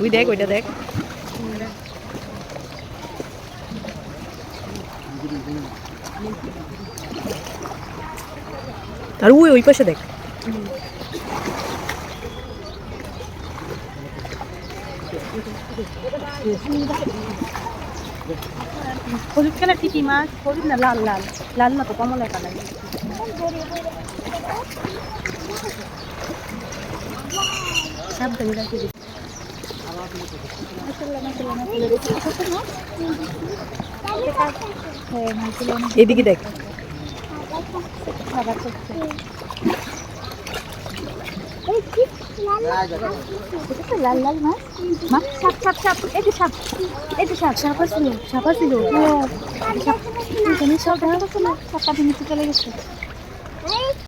ওই দেখ ওইটা দেখ। আর ওই ওই পাশে দেখ। হলুদ কালার কি মাছ? হলুদ না, লাল লাল। লাল না তো, কমলা কালার। সাবধানে রাখি দিই। এদিকে দেখ। লাল লাল মাছ, মাছ সাপ সাপ সাপ, এই যে সাপ, এই যে সাপ, সাপ ছিল, সাপ ছিল। সব দেখা যাচ্ছে না, সাপটা নিচে চলে গেছে।